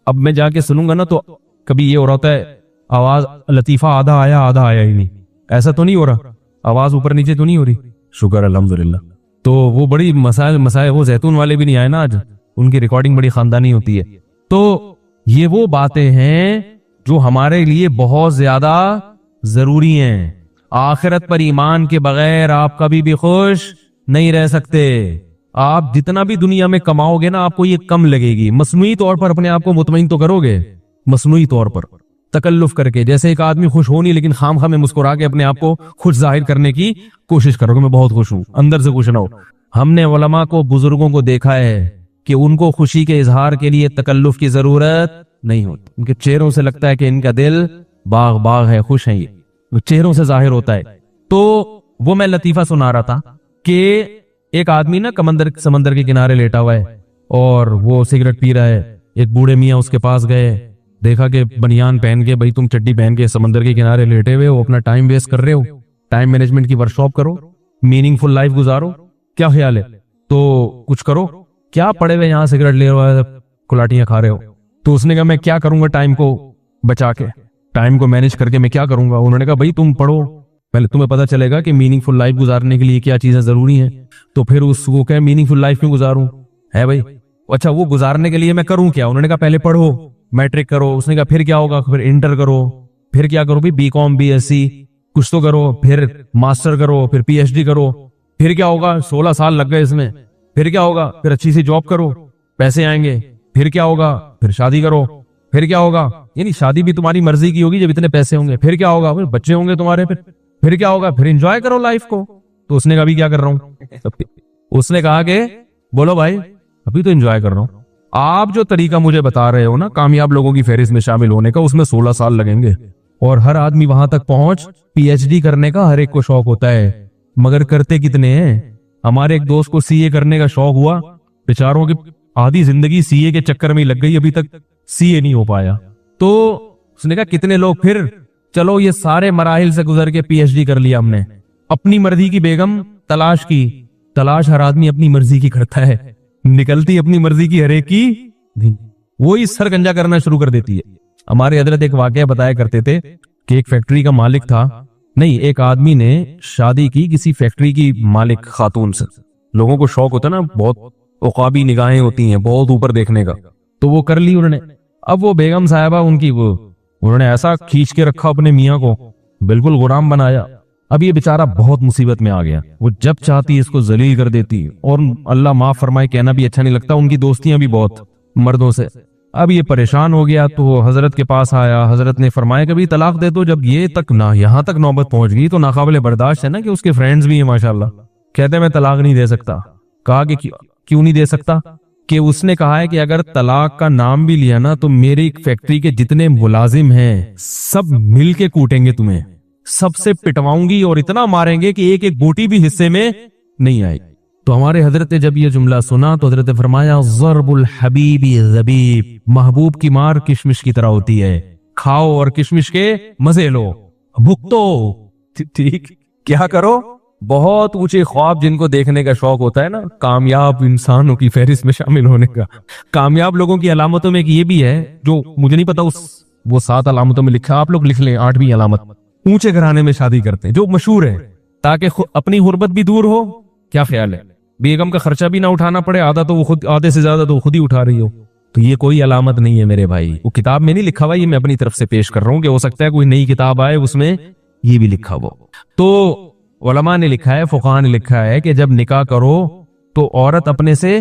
اب میں جا کے سنوں گا نا تو کبھی یہ ہو رہا ہوتا ہے آواز لطیفہ آدھا آیا ہی نہیں، ایسا تو نہیں ہو رہا، آواز اوپر نیچے تو نہیں ہو رہی، شکر الحمدللہ۔ تو وہ بڑی مسائل وہ زیتون والے بھی نہیں آئے نا آج، ان کی ریکارڈنگ بڑی خاندانی ہوتی ہے، تو یہ وہ باتیں ہیں جو ہمارے لیے بہت زیادہ ضروری ہیں۔ آخرت پر ایمان کے بغیر آپ کبھی بھی خوش نہیں رہ سکتے، آپ جتنا بھی دنیا میں کماؤ گے نا آپ کو یہ کم لگے گی، مصنوعی طور پر اپنے آپ کو مطمئن تو کرو گے، مصنوعی طور پر تکلف کر کے، جیسے ایک آدمی خوش ہو نہیں لیکن خام خواہ میں مسکرا کے اپنے آپ کو خوش ظاہر کرنے کی کوشش کرو گے میں بہت خوش ہوں، اندر سے خوش نہ ہو۔ ہم نے علماء کو، بزرگوں کو دیکھا ہے کہ ان کو خوشی کے اظہار کے لیے تکلف کی ضرورت نہیں ہوتی، ان کے چہروں سے لگتا ہے کہ ان کا دل باغ ہے، خوش ہیں، یہ چہروں سے ظاہر ہوتا ہے۔ تو وہ میں لطیفہ سنا رہا تھا کہ ایک آدمی نا سمندر کے کنارے لیٹا ہوا ہے اور وہ سگریٹ پی رہا ہے، ایک بوڑھے میاں اس کے پاس گئے، دیکھا کہ بنیان پہن کے، بھائی تم چڈی پہن کے سمندر کے کنارے لیٹے ہوئے ہو، اپنا ٹائم ویسٹ کر رہے ہو، ٹائم مینجمنٹ کی ورکشاپ کرو، میننگ فل لائف گزارو، کیا خیال ہے؟ تو کچھ کرو، کیا پڑے ہوئے یہاں سگریٹ لے رہے ہو، کلاٹیاں کھا رہے ہو؟ تو اس نے کہا میں کیا کروں گا ٹائم کو بچا کے، ٹائم کو مینج کر کے میں کیا کروں گا؟ انہوں نے کہا بھائی تم پڑھو، پہلے تمہیں پتا چلے گا کہ میننگ فل لائف گزارنے کے لیے کیا چیزیں ضروری ہیں، تو پھر اس کو کہ میننگ فل لائف کیوں گزاروں ہے بھائی، اچھا وہ گزارنے کے لیے میں کروں کیا؟ انہوں نے کہا پہلے پڑھو، میٹرک کرو، اس نے کہا پھر کیا ہوگا؟ پھر انٹر کرو، پھر کیا کرو؟ B com B S C کچھ تو کرو، پھر ماسٹر کرو، پھر پی ایچ ڈی کرو، پھر کیا ہوگا؟ 16 سال لگ گئے اس میں، پھر کیا ہوگا؟ پھر اچھی سی جاب کرو، پیسے آئیں گے، پھر کیا ہوگا؟ پھر شادی کرو، پھر کیا ہوگا؟ یعنی شادی بھی تمہاری مرضی کی ہوگی جب اتنے پیسے ہوں گے، پھر کیا ہوگا؟ پھر بچے ہوں گے تمہارے، پھر کیا ہوگا؟ پھر انجوائے کرو لائف کو۔ تو اس نے کہا ابھی کیا کر رہا ہوں؟ اس نے کہا کہ بولو بھائی ابھی تو انجوائے کر رہا ہوں، آپ جو طریقہ مجھے بتا رہے ہو نا کامیاب لوگوں کی فہرست میں شامل ہونے کا، اس میں 16 سال لگیں گے، اور ہر آدمی وہاں تک پہنچ پی ایچ ڈی کرنے کا ہر ایک کو شوق ہوتا ہے، مگر کرتے کتنے ہیں؟ ہمارے ایک دوست کو سی اے کرنے کا شوق ہوا، بیچاروں کی آدھی زندگی سی اے کے چکر میں لگ گئی، ابھی تک سی اے نہیں ہو پایا۔ تو اس نے کہا کتنے لوگ، پھر چلو یہ سارے مراحل سے گزر کے پی ایچ ڈی کر لیا ہم نے، اپنی مرضی کی بیگم تلاش کی، تلاش ہر آدمی اپنی مرضی کی کرتا ہے، نکلتی اپنی مرضی کی ہر ایک کی وہی سرگنجا کرنا شروع کر دیتی ہے۔ ہمارے حضرت ایک واقعہ بتایا کرتے تھے کہ ایک فیکٹری کا مالک تھا، نہیں ایک آدمی نے شادی کی کسی فیکٹری کی مالک خاتون سے، لوگوں کو شوق ہوتا ہے نا، بہت عقابی نگاہیں ہوتی ہیں، بہت اوپر دیکھنے کا، تو وہ کر لی انہوں نے۔ اب وہ بیگم صاحبہ ان کی، انہوں نے ایسا کھینچ کے رکھا اپنے میاں کو، بالکل غلام بنایا، اب یہ بیچارہ بہت مصیبت میں آ گیا, وہ جب چاہتی اس کو ذلیل کر دیتی, اور اللہ معاف فرمائے کہنا بھی اچھا نہیں لگتا, ان کی دوستیاں بھی بہت مردوں سے. اب یہ پریشان ہو گیا تو حضرت کے پاس آیا, حضرت نے فرمایا کہ بھی طلاق دے دو. جب یہ تک نہ یہاں تک نوبت پہنچ گئی تو ناقابل برداشت ہے نا, کہ اس کے فرینڈز بھی ہیں ماشاءاللہ, کہتے ہیں میں طلاق نہیں دے سکتا. کہا کہ کیوں نہیں دے سکتا؟ کہ اس نے کہا ہے کہ اگر طلاق کا نام بھی لیا نا تو میری فیکٹری کے جتنے ملازم ہیں سب مل کے کوٹیں گے تمہیں, سب سے پٹواؤں گی اور اتنا ماریں گے کہ ایک ایک بوٹی بھی حصے میں نہیں آئے. تو ہمارے حضرت نے جب یہ جملہ سنا تو حضرت نے فرمایا ضرب الحبیب ذبیب, محبوب کی مار کشمش کی طرح ہوتی ہے, کھاؤ اور کشمش کے مزے لو, بھگتو. ٹھیک, کیا کرو؟ بہت اونچے خواب جن کو دیکھنے کا شوق ہوتا ہے نا, کامیاب انسانوں کی فہرست میں شامل ہونے کا. کامیاب لوگوں کی علامتوں میں یہ بھی ہے, جو مجھے نہیں پتا وہ 7 علامتوں میں لکھا, آپ لوگ لکھ لیں 8ویں علامت, اونچے گھرانے میں شادی کرتے ہیں جو مشہور ہے, تاکہ اپنی غربت بھی دور ہو. کیا خیال ہے؟ بیگم کا خرچہ بھی نہ اٹھانا پڑے, آدھے سے زیادہ تو خود ہی اٹھا رہی ہو. تو یہ کوئی علامت نہیں ہے میرے بھائی, وہ کتاب میں نہیں لکھا ہوا, یہ میں اپنی طرف سے پیش کر رہا ہوں کہ ہو سکتا ہے کوئی نئی کتاب آئے اس میں یہ بھی لکھا ہو. تو علماء نے لکھا ہے, فقہاء نے لکھا ہے کہ جب نکاح کرو تو عورت اپنے سے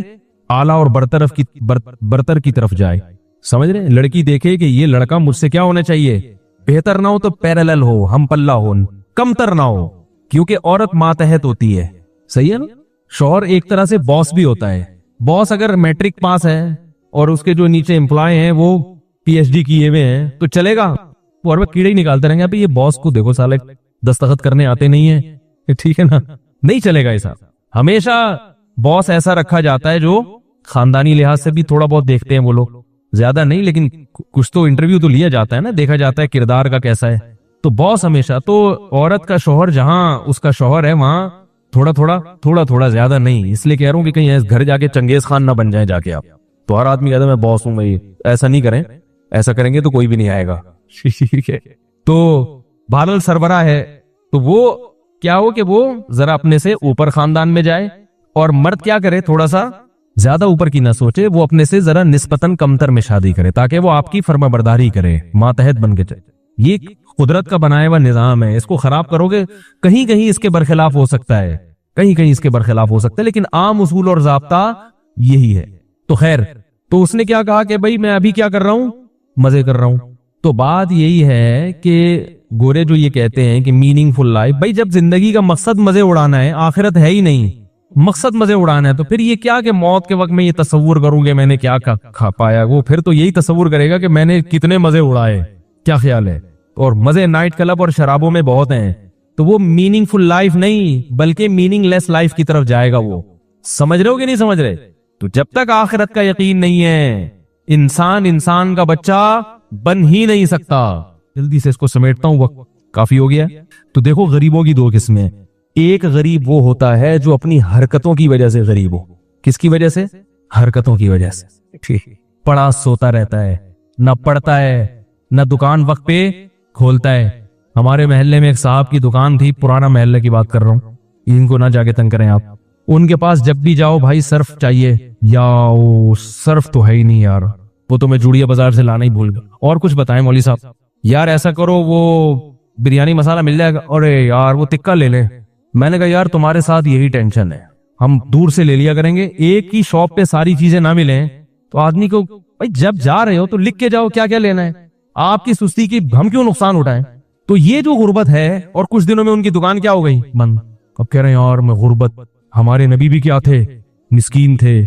اعلیٰ اور برتر کی طرف جائے. سمجھ رہے ہیں؟ لڑکی دیکھے کہ یہ لڑکا مجھ سے کیا ہونا چاہیے, بہتر نہ ہو تو پیرالل ہو, ہم پلہ ہو, کم تر نہ ہو, کیونکہ عورت ماتحت ہوتی ہے. صحیح ہے نا؟ شوہر ایک طرح سے باس بھی ہوتا ہے. باس اگر میٹرک پاس ہے اور اس کے جو نیچے امپلائی ہیں وہ پی ایچ ڈی کیے ہوئے ہیں تو چلے گا, وہ ہر کیڑے ہی نکالتے رہیں گے, ابھی یہ باس کو دیکھو سالے دستخط کرنے آتے نہیں ہیں, ٹھیک ہے نا, نہیں چلے گا ایسا. ہمیشہ باس ایسا رکھا جاتا ہے جو خاندانی لحاظ سے بھی تھوڑا بہت دیکھتے ہیں وہ لوگ, زیادہ نہیں لیکن کچھ تو انٹرویو تو لیا جاتا ہے نا, دیکھا جاتا ہے کردار کا کیسا ہے. تو باس ہمیشہ, تو عورت کا شوہر جہاں اس کا شوہر ہے وہاں تھوڑا تھوڑا زیادہ نہیں. اس لیے کہہ رہا ہوں کہ کہیں گھر جا کے چنگیز خان نہ بن جائیں جا کے آپ. تو ہر آدمی کہتا ہے میں باس ہوں بھائی, ایسا نہیں کریں, ایسا کریں گے تو کوئی بھی نہیں آئے گا. ٹھیک ہے, تو بہرحال سربراہ ہے تو وہ کیا ہو کہ وہ ذرا اپنے سے اوپر خاندان میں جائے, اور مرد کیا کرے, تھوڑا سا زیادہ اوپر کی نہ سوچے, وہ اپنے سے ذرا نسبتاً کمتر میں شادی کرے تاکہ وہ آپ کی فرما برداری کرے, ماتحت بن کے چلے. یہ قدرت کا بنایا ہوا نظام ہے, اس کو خراب کرو گے کہیں کہیں اس کے برخلاف ہو سکتا ہے, کہیں کہیں اس کے برخلاف ہو سکتا ہے, لیکن عام اصول اور ضابطہ یہی ہے. تو خیر, تو اس نے کیا کہا کہ بھائی میں ابھی کیا کر رہا ہوں, مزے کر رہا ہوں. تو بات یہی ہے کہ گورے جو یہ کہتے ہیں کہ میننگ فل لائف, بھائی جب زندگی کا مقصد مزے اڑانا ہے, آخرت ہے ہی نہیں, مقصد مزے اڑانا ہے, تو پھر یہ کیا کہ موت کے وقت میں یہ تصور کروں گے میں نے کیا کھا پایا, وہ پھر تو یہی تصور کرے گا کہ میں نے کتنے مزے اڑائے. کیا خیال ہے؟ اور مزے نائٹ کلب اور شرابوں میں بہت ہیں, تو وہ میننگ فل لائف نہیں بلکہ میننگ لیس لائف کی طرف جائے گا. وہ سمجھ رہے ہو کہ نہیں سمجھ رہے؟ تو جب تک آخرت کا یقین نہیں ہے انسان کا بچہ بن ہی نہیں سکتا. جلدی سے اس کو سمیٹتا ہوں, وقت کافی ہو گیا. تو دیکھو غریبوں کی 2 قسمیں. ایک غریب وہ ہوتا ہے جو اپنی حرکتوں کی وجہ سے غریب ہو. کس کی وجہ سے؟ حرکتوں کی وجہ سے. پڑا سوتا رہتا ہے, نہ پڑھتا ہے, نہ دکان وقت پہ کھولتا ہے. ہمارے محلے میں ایک صاحب کی دکان تھی, پرانا محلے کی بات کر رہا ہوں, ان کو نہ جا کے تنگ کریں آپ. ان کے پاس جب بھی جاؤ بھائی صرف چاہیے, یا صرف تو ہے ہی نہیں یار, وہ تو میں جوڑیا بازار سے لانا ہی بھول گیا. اور کچھ بتائیں مولوی صاحب, یار ایسا کرو وہ بریانی مسالہ مل جائے گا, ارے یار وہ ٹکا لے لیں. میں نے کہا یار تمہارے ساتھ یہی ٹینشن ہے, ہم دور سے لے لیا کریں گے. ایک ہی شاپ پہ ساری چیزیں نہ ملیں تو آدمی کو بھائی جب جا رہے ہو تو لکھ کے جاؤ کیا کیا لینا ہے, آپ کی سستی کی ہم کیوں نقصان اٹھائیں. تو یہ جو غربت ہے, اور کچھ دنوں میں ان کی دکان کیا ہو گئی, بند. اب کہہ رہے ہیں یار میں غربت, ہمارے نبی بھی کیا تھے, مسکین تھے.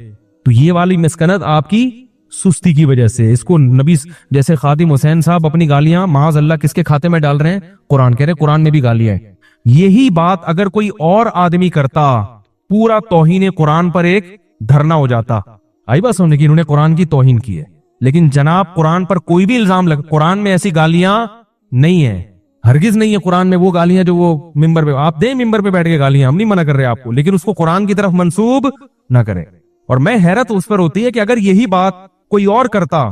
تو یہ والی مسکنت آپ کی سستی کی وجہ سے. اس کو نبی جیسے خادم حسین صاحب اپنی گالیاں معاذ اللہ کس کے کھاتے میں ڈال رہے ہیں, قرآن کہہ رہے قرآن میں بھی گالیاں ہیں. یہی بات اگر کوئی اور آدمی کرتا, پورا توہین قرآن پر ایک دھرنا ہو جاتا. آئی بات سمجھنے کی, انہوں نے قرآن کی توہین کی ہے, لیکن جناب قرآن پر کوئی بھی الزام قرآن میں ایسی گالیاں نہیں ہے, ہرگز نہیں ہے قرآن میں وہ گالیاں جو وہ ممبر پہ آپ دیں, ممبر پہ بیٹھ کے گالیاں, ہم نہیں منع کر رہے آپ کو, لیکن اس کو قرآن کی طرف منسوب نہ کریں. اور میں حیرت اس پر ہوتی ہے کہ اگر یہی بات کوئی اور کرتا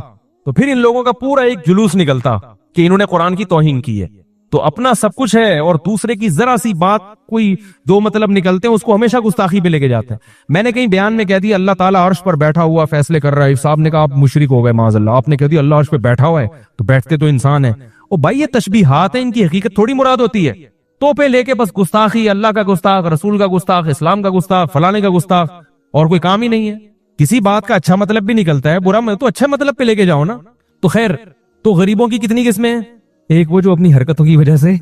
تو پھر ان لوگوں کا پورا ایک جلوس نکلتا کہ انہوں نے قرآن کی توہین کی ہے. تو اپنا سب کچھ ہے اور دوسرے کی ذرا سی بات کوئی 2 مطلب نکلتے ہیں, اس کو ہمیشہ گستاخی پہ لے کے جاتے ہیں. میں نے کہیں بیان میں کہہ دیا اللہ تعالیٰ عرش پر بیٹھا ہوا فیصلے کر رہا ہے, صاحب نے کہا آپ مشرک ہو گئے معاذ اللہ. آپ نے کہہ دیا اللہ عرش پہ بیٹھا ہوا ہے, تو بیٹھتے تو انسان ہے. او بھائی یہ تشبیہات ہیں, ان کی حقیقت تھوڑی مراد ہوتی ہے. توپے لے کے بس گستاخی، اللہ کا گستاخ، رسول کا گستاخ، اسلام کا گستاخ، فلانے کا گستاخ، اور کوئی کام ہی نہیں ہے. کسی بات کا اچھا مطلب بھی نکلتا ہے، برا میں تو اچھا مطلب پہ لے کے جاؤ نا. تو خیر، تو غریبوں کی کتنی قسمیں ہیں؟ ایک وہ جو اپنی حرکتوں کی وجہ سے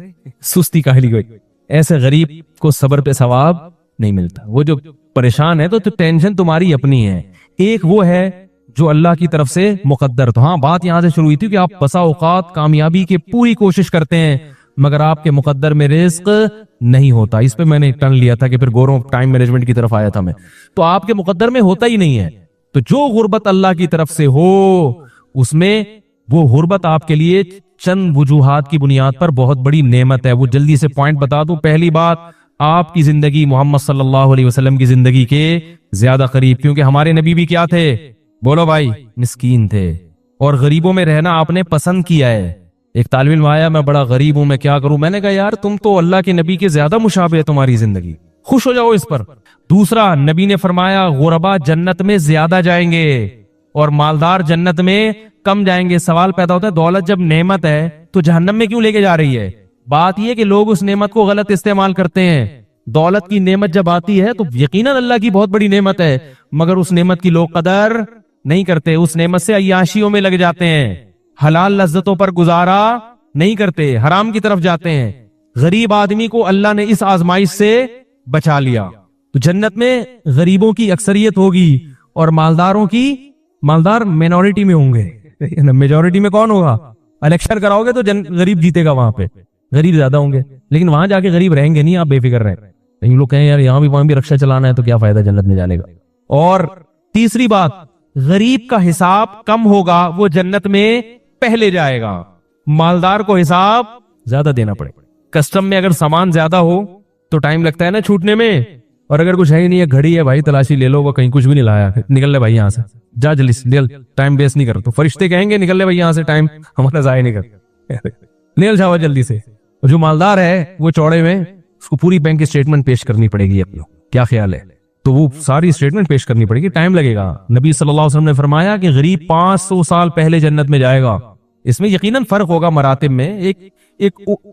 سستی کاہلی ہوئی، ایسے غریب کو صبر پہ ثواب نہیں ملتا. وہ جو پریشان ہے تو ٹینشن تمہاری اپنی ہے. ایک وہ ہے جو اللہ کی طرف سے مقدر. تو ہاں، بات یہاں سے شروع ہوئی تھی کہ آپ بسا اوقات کامیابی کی پوری کوشش کرتے ہیں مگر آپ کے مقدر میں رزق نہیں ہوتا. اس پہ میں نے ٹرن لیا تھا کہ پھر گوروں ٹائم مینجمنٹ کی طرف آیا تھا میں. تو آپ کے مقدر میں ہوتا ہی نہیں ہے. تو جو غربت اللہ کی طرف سے ہو، اس میں وہ غربت آپ کے لیے چند وجوہات کی بنیاد پر بہت بڑی نعمت ہے. وہ جلدی سے پوائنٹ بتا دوں. پہلی بات، آپ کی زندگی محمد صلی اللہ علیہ وسلم کی زندگی کے زیادہ قریب، کیونکہ ہمارے نبی بھی کیا تھے؟ بولو بھائی، مسکین تھے، اور غریبوں میں رہنا آپ نے پسند کیا ہے. ایک طالب علم آیا، میں بڑا غریب ہوں، میں کیا کروں؟ میں نے کہا یار تم تو اللہ کے نبی کے زیادہ مشابہ ہے تمہاری زندگی، خوش ہو جاؤ اس پر. دوسرا، نبی نے فرمایا غربا جنت میں زیادہ جائیں گے اور مالدار جنت میں کم جائیں گے. سوال پیدا ہوتا ہے دولت جب نعمت ہے تو جہنم میں کیوں لے کے جا رہی ہے؟ بات یہ کہ لوگ اس نعمت کو غلط استعمال کرتے ہیں. دولت کی نعمت جب آتی ہے تو یقیناً اللہ کی بہت بڑی نعمت ہے، مگر اس نعمت کی لوگ قدر نہیں کرتے. اس نعمت سے عیاشیوں میں لگ جاتے ہیں، حلال لذتوں پر گزارا نہیں کرتے، حرام کی طرف جاتے ہیں. غریب آدمی کو اللہ نے اس آزمائش سے بچا لیا. تو جنت میں غریبوں کی اکثریت ہوگی اور مالداروں کی، مالدار مینورٹی میں ہوں گے. میجورٹی میں کون ہوگا؟ الیکشن کراؤ گے تو غریب جیتے گا، وہاں پہ غریب زیادہ ہوں گے، لیکن وہاں جا کے غریب رہیں گے نہیں، آپ بے فکر رہیں. لیکن لوگ کہیں یار یہاں بھی وہاں بھی رکشہ چلانا ہے تو کیا فائدہ جنت میں جانے کا. اور تیسری بات، غریب کا حساب کم ہوگا، وہ جنت میں پہلے جائے گا. مالدار کو حساب زیادہ دینا پڑے. کسٹم میں اگر سامان زیادہ ہو تو ٹائم لگتا ہے نا چھوٹنے میں، اور اگر کچھ ہے ہی نہیں ہے، گھڑی ہے بھائی تلاشی لے لو، وہ کہیں کچھ بھی نہیں لایا، نکل لے بھائی یہاں سے، جا جلدی سے ٹائم ویسٹ نہیں کر. تو فرشتے کہیں گے نکل لے بھائی یہاں سے، ٹائم ہمارا ضائع نہیں کر، نیل جاؤ جلدی سے. جو مالدار ہے وہ چوڑے میں اس کو پوری بینک اسٹیٹمنٹ پیش کرنی پڑے گی اپنی. کیا خیال ہے؟ تو وہ ساری اسٹیٹمنٹ پیش کرنی پڑے گی، ٹائم لگے گا. نبی صلی اللہ علیہ وسلم نے فرمایا کہ غریب 500 سال پہلے جنت میں جائے گا. اس میں یقیناً فرق ہوگا مراتب میں.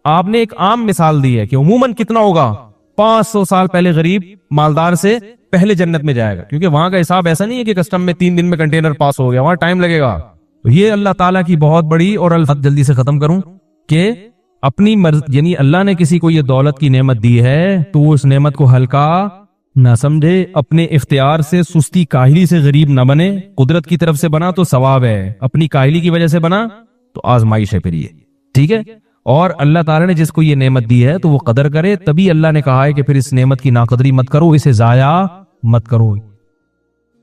آپ نے ایک عام مثال دی ہے کہ عموماً کتنا ہوگا؟ 500 سال پہلے غریب مالدار سے پہلے جنت میں جائے گا، کیونکہ وہاں کا حساب ایسا نہیں ہے کہ کسٹم میں 3 دن میں کنٹینر پاس ہو گیا، وہاں ٹائم لگے گا. تو یہ اللہ تعالیٰ کی بہت بڑی، اور جلدی سے ختم کروں کہ اپنی یعنی اللہ نے کسی کو یہ دولت کی نعمت دی ہے تو وہ اس نعمت کو ہلکا نہ سمجھے، اپنے اختیار سے سستی کاہلی سے غریب نہ بنے. قدرت کی طرف سے بنا تو ثواب ہے، اپنی کاہلی کی وجہ سے بنا تو آزمائش ہے پھر یہ. ٹھیک ہے؟ اور اللہ تعالیٰ نے جس کو یہ نعمت دی ہے تو وہ قدر کرے. تبھی اللہ نے کہا ہے کہ پھر اس نعمت کی ناقدری مت کرو، اسے ضائع مت کرو.